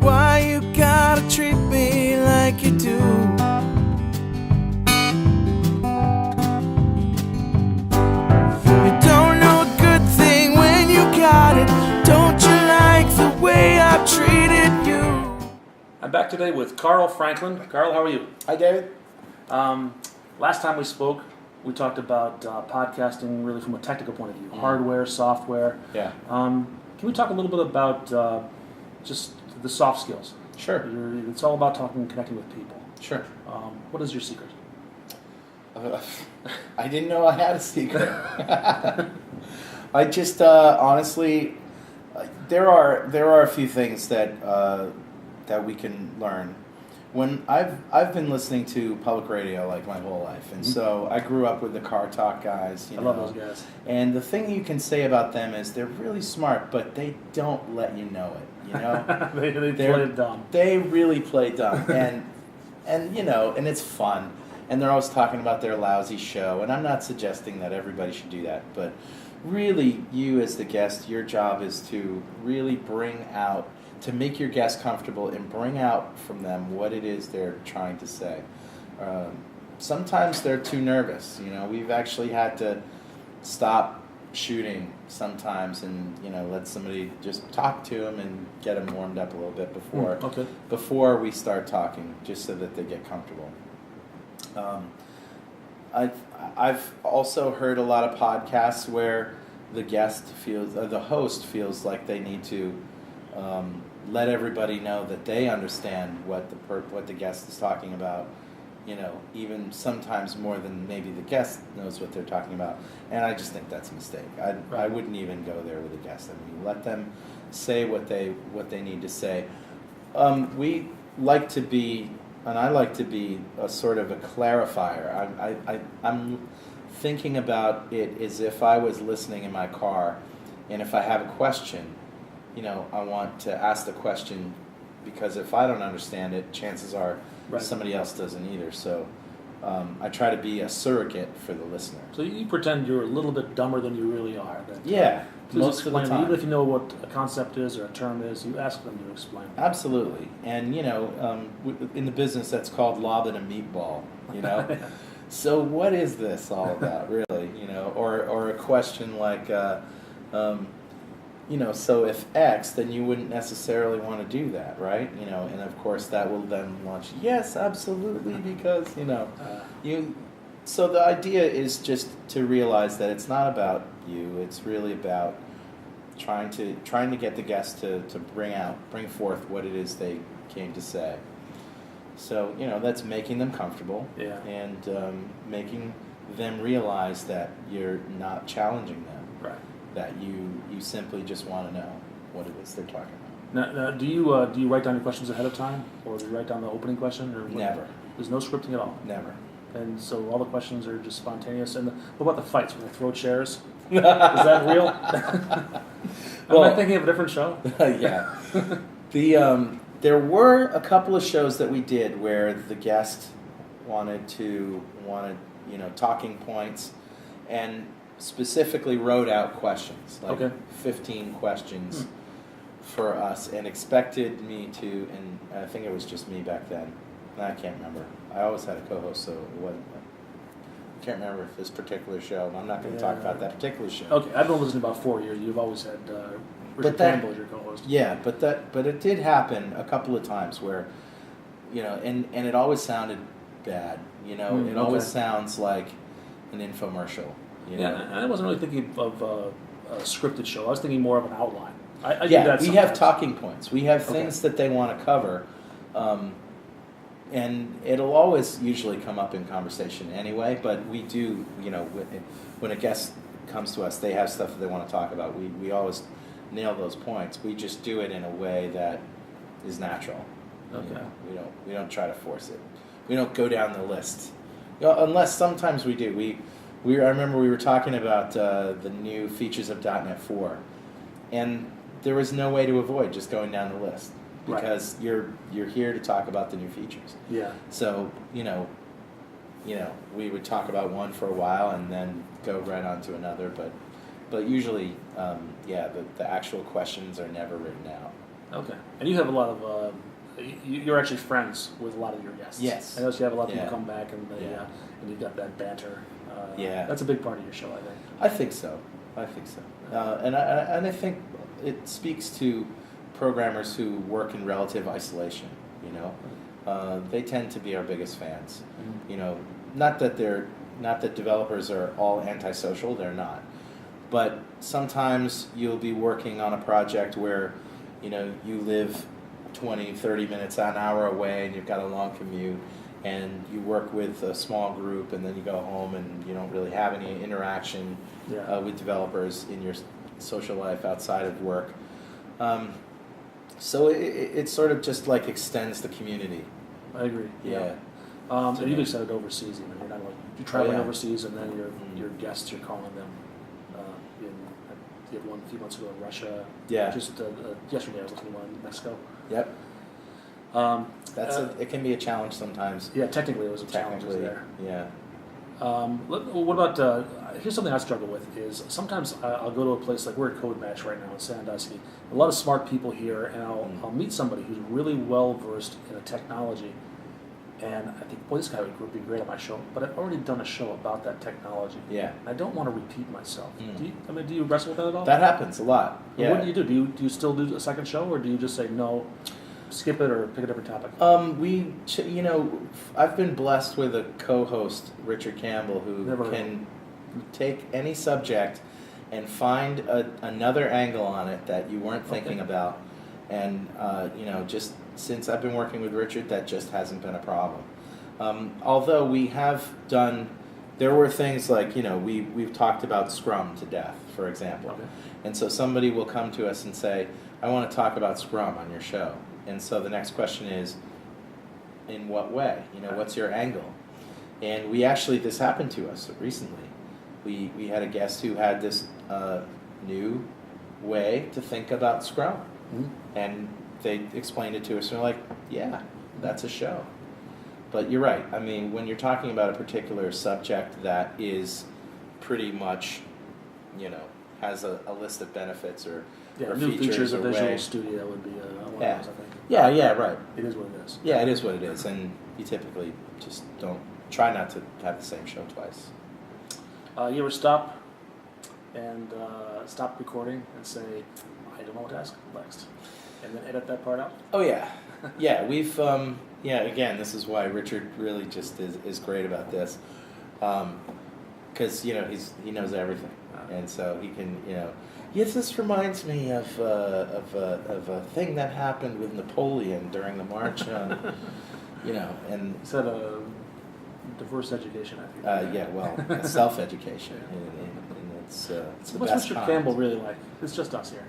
Why you gotta treat me like you do? You don't know a good thing when you got it. Don't you like the way I've treated you? I'm back today with Carl Franklin. Carl, how are you? Hi, David. Last time we spoke, we talked about podcasting really from a technical point of view, hardware, software. Yeah. Can we talk a little bit about just the soft skills? Sure. It's all about talking and connecting with people. Sure. What is your secret? I didn't know I had a secret. I just honestly, there are a few things that we can learn. When I've been listening to public radio like my whole life, and so I grew up with the Car Talk guys. I love those guys. And the thing you can say about them is they're really smart, but they don't let you know it. You know, they play dumb. They really play dumb, and you know, and it's fun. And they're always talking about their lousy show, and I'm not suggesting that everybody should do that, but really, you as the guest, your job is to really to make your guests comfortable and bring out from them what it is they're trying to say. Sometimes they're too nervous. You know, we've actually had to stop shooting sometimes and, you know, let somebody just talk to them and get them warmed up a little bit before we start talking, just so that they get comfortable. I've also heard a lot of podcasts where the host feels like they need to let everybody know that they understand what the guest is talking about, you know, even sometimes more than maybe the guest knows what they're talking about. And I just think that's a mistake. I wouldn't even go there with a guest. I mean, let them say what they need to say. We like to be, and I like to be, a sort of a clarifier. I'm thinking about it as if I was listening in my car, and if I have a question, you know, I want to ask the question, because if I don't understand it, chances are somebody else doesn't either. So I try to be a surrogate for the listener. So you pretend you're a little bit dumber than you really are. Yeah, most of the time. Even if you know what a concept is or a term is, you ask them to explain it. Absolutely. And, you know, in the business, that's called lobbing a meatball, you know. So what is this all about, really? You know, or a question like, you know, so if X, then you wouldn't necessarily want to do that, right? You know, and of course that will then launch, yes, absolutely, because, you know, so the idea is just to realize that it's not about you, it's really about trying to get the guest to bring forth what it is they came to say. So, you know, that's making them comfortable and making them realize that you're not challenging them. Right. That you simply just want to know what it is they're talking about. Now, do you write down your questions ahead of time, or do you write down the opening question, or Never. There's no scripting at all. Never. And so all the questions are just spontaneous. And what about the fights when they throw chairs? Is that real? Am I thinking of a different show? Yeah. There were a couple of shows that we did where the guest wanted you know, talking points, and specifically wrote out questions, like 15 questions for us, and expected me to, and I think it was just me back then, I can't remember. I always had a co-host, so it wasn't. I can't remember if this particular show, and I'm not going to talk about that particular show. Okay, I've been listening about 4 years. You've always had Richard Campbell as your co-host. Yeah, but it did happen a couple of times where, you know, and it always sounded bad. You know, it always sounds like an infomercial. You know? Yeah, I wasn't really thinking of a scripted show. I was thinking more of an outline. I yeah, do that we have talking points. We have things that they want to cover, and it'll always usually come up in conversation anyway. But we do, you know, when a guest comes to us, they have stuff that they want to talk about. We always nail those points. We just do it in a way that is natural. Okay. You know, we don't try to force it. We don't go down the list, you know, unless sometimes we do. I remember we were talking about the new features of .NET 4, and there was no way to avoid just going down the list, because you're here to talk about the new features. Yeah. So you know, we would talk about one for a while and then go right on to another, but usually, the actual questions are never written out. Okay. And you have a lot of, you're actually friends with a lot of your guests. Yes. I know you have a lot of people Yeah. come back and they, Yeah. and you've got that banter. Yeah. That's a big part of your show, I think. I think so. And I think it speaks to programmers who work in relative isolation. You know, they tend to be our biggest fans. Mhm. You know, not that developers are all antisocial. They're not. But sometimes you'll be working on a project where, you know, you live 20, 30 minutes, an hour away, and you've got a long commute, and you work with a small group, and then you go home and you don't really have any interaction Yeah. with developers in your social life outside of work. So it sort of just like extends the community. I agree. Yeah. And you've extended overseas even. You're not like you're traveling yeah. overseas, and then Mhm. your guests, you're calling them. You had one a few months ago in Russia. Yeah. Just yesterday, I was listening to one in Mexico. Yep. That's It can be a challenge sometimes. yeah. Technically, it was a challenge Technically, there. yeah. What about here's something I struggle with is sometimes I'll go to a place like we're at Code Match right now in Sandusky. A lot of smart people here, and I'll meet somebody who's really well versed in a technology, and I think, boy, this guy would be great on my show. But I've already done a show about that technology. Yeah. I don't want to repeat myself. Mm. Do you wrestle with that at all? That happens a lot. Yeah. What do you do? Do you still do a second show, or do you just say no, skip it, or pick a different topic? I've been blessed with a co-host, Richard Campbell, who Never heard can take any subject and find another angle on it that you weren't thinking about. And, just since I've been working with Richard, that just hasn't been a problem. Although we have done, there were things like, we've talked about Scrum to death, for example. Okay. And so somebody will come to us and say, I want to talk about Scrum on your show. And so the next question is, in what way? What's your angle? And this happened to us recently. We had a guest who had this new way to think about Scrum. Mhm. And they explained it to us, and we're like, yeah, that's a show. But you're right. I mean, when you're talking about a particular subject that is pretty much, has a list of benefits or New features or of Visual way. Studio would be one Yeah. of those, I think. Yeah, right. It is what it is. Yeah, it is what it is, and you typically just don't try not to have the same show twice. You ever stop recording and say, I don't know what to ask next, and then edit that part out? Oh yeah, we've again, this is why Richard really just is great about this, because he knows everything, and so he can yes, this reminds me of a thing that happened with Napoleon during the march on, and Is that a diverse education? I think. self-education, and it's the What's best Richard kind. Campbell really like? It's just us here.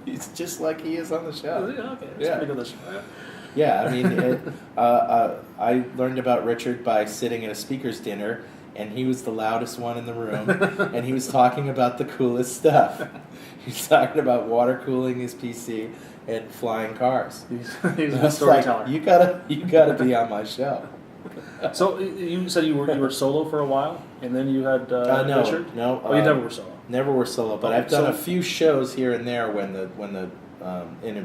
He's just like he is on the show. Yeah, okay, it's Yeah. pretty good. This show. Yeah, I mean, I learned about Richard by sitting at a speaker's dinner, and he was the loudest one in the room, and he was talking about the coolest stuff. He was talking about water cooling his PC and flying cars. He's I a was storyteller. like, you gotta be on my show. So you said you were solo for a while, and then you had Richard. No. Oh, you never were solo. Never were solo, but Okay, I've done so- a few shows here and there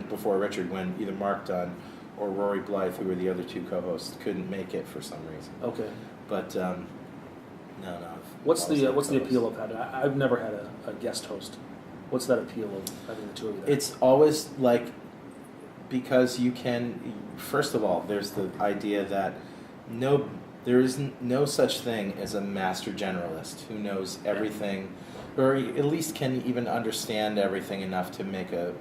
before Richard, when either Mark Dunn or Rory Blythe, who were the other two co-hosts, couldn't make it for some reason. Okay. But no. What's the co-host. appeal of having? I've never had a guest host. What's that appeal of having the two of you there? It's always like, because you can. First of all, there's the idea that there is no such thing as a master generalist who knows everything, or at least can even understand everything enough to make a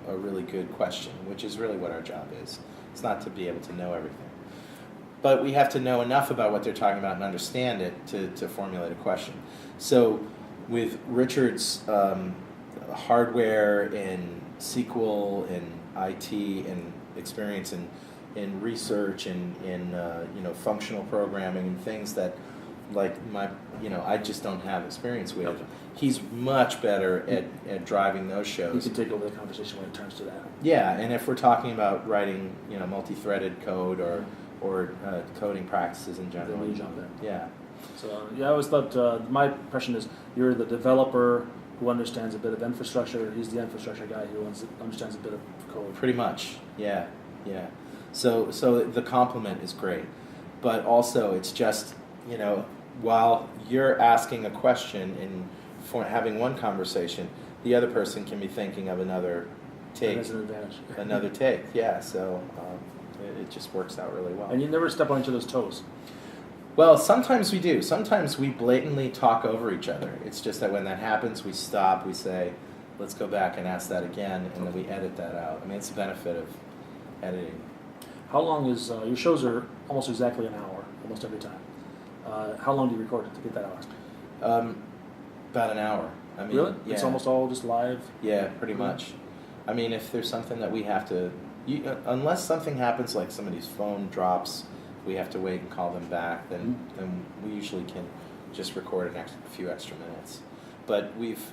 really good question, which is really what our job is. It's not to be able to know everything. But we have to know enough about what they're talking about and understand it to formulate a question. So with Richard's hardware and SQL and IT and experience in research and in functional programming and things that I just don't have experience with. Okay. He's much better at driving those You shows. can take over the conversation when it turns to that. Yeah, and if we're talking about writing, multi-threaded code or coding practices in general. Then you jump in. Yeah. So I always thought my impression is you're the developer who understands a bit of infrastructure. He's the infrastructure guy who understands a bit of code. Pretty much, yeah. So the compliment is great, but also it's just, while you're asking a question and for having one conversation, the other person can be thinking of another take. That's an advantage. Another take, yeah. So it just works out really well. And you never step on each other's toes. Well, sometimes we do. Sometimes we blatantly talk over each other. It's just that when that happens, we stop, we say, let's go back and ask that again, and then we edit that out. I mean, it's the benefit of editing. How long is your shows are almost exactly an hour, almost every time. How long do you record it to get that out? About an hour. I mean, Really? Yeah. It's almost all just live? Yeah, pretty much. I mean, if there's something that we have to, unless something happens like somebody's phone drops, we have to wait and call them back, then we usually can just record a few extra minutes. But we've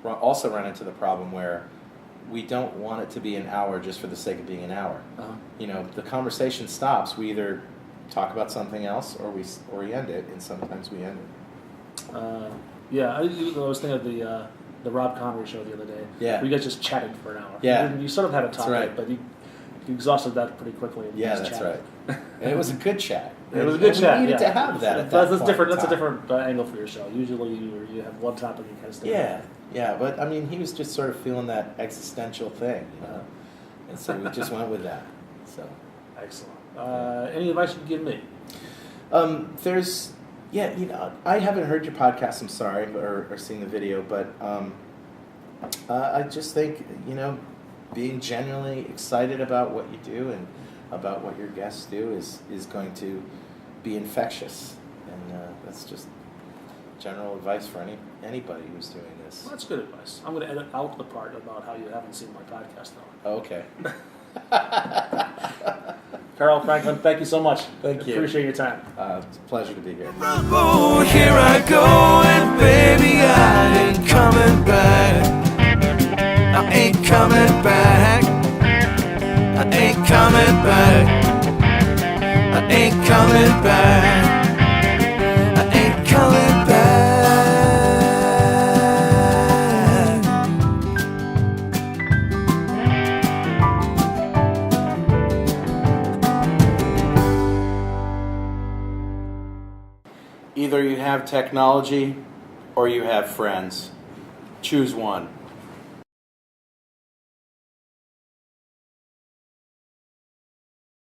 also run into the problem where we don't want it to be an hour just for the sake of being an hour. Uh-huh. The conversation stops. We either talk about something else or we end it, and sometimes we end it. Yeah, I was thinking of the Rob Connery show the other day. Yeah. We guys just chatted for an hour. Yeah. You sort of had a topic, right. but you exhausted that pretty quickly. And Yeah, just that's chatted. right. And it was a good chat. It was a good chat. We needed yeah. to have that at That's that point different. in That's a time. different angle for your show. Usually, you have one topic you kind of stay. Yeah, but I mean, he was just sort of feeling that existential thing, and so we just went with that. So, Excellent. Any advice you can give me? I haven't heard your podcast. I'm sorry, or seen the video, but I just think being genuinely excited about what you do and about what your guests do is going to be infectious, and that's just general advice for anybody who's doing this. Well, that's good advice. I'm going to edit out the part about how you haven't seen my podcast, though. Okay. Carl Franklin, thank you so much. Thank you. Appreciate your time. It's a pleasure to be here. Oh, here I go, and baby, I ain't coming back. I ain't coming back. I ain't coming back. I ain't coming back. I ain't coming back. Either you have technology or you have friends. Choose one.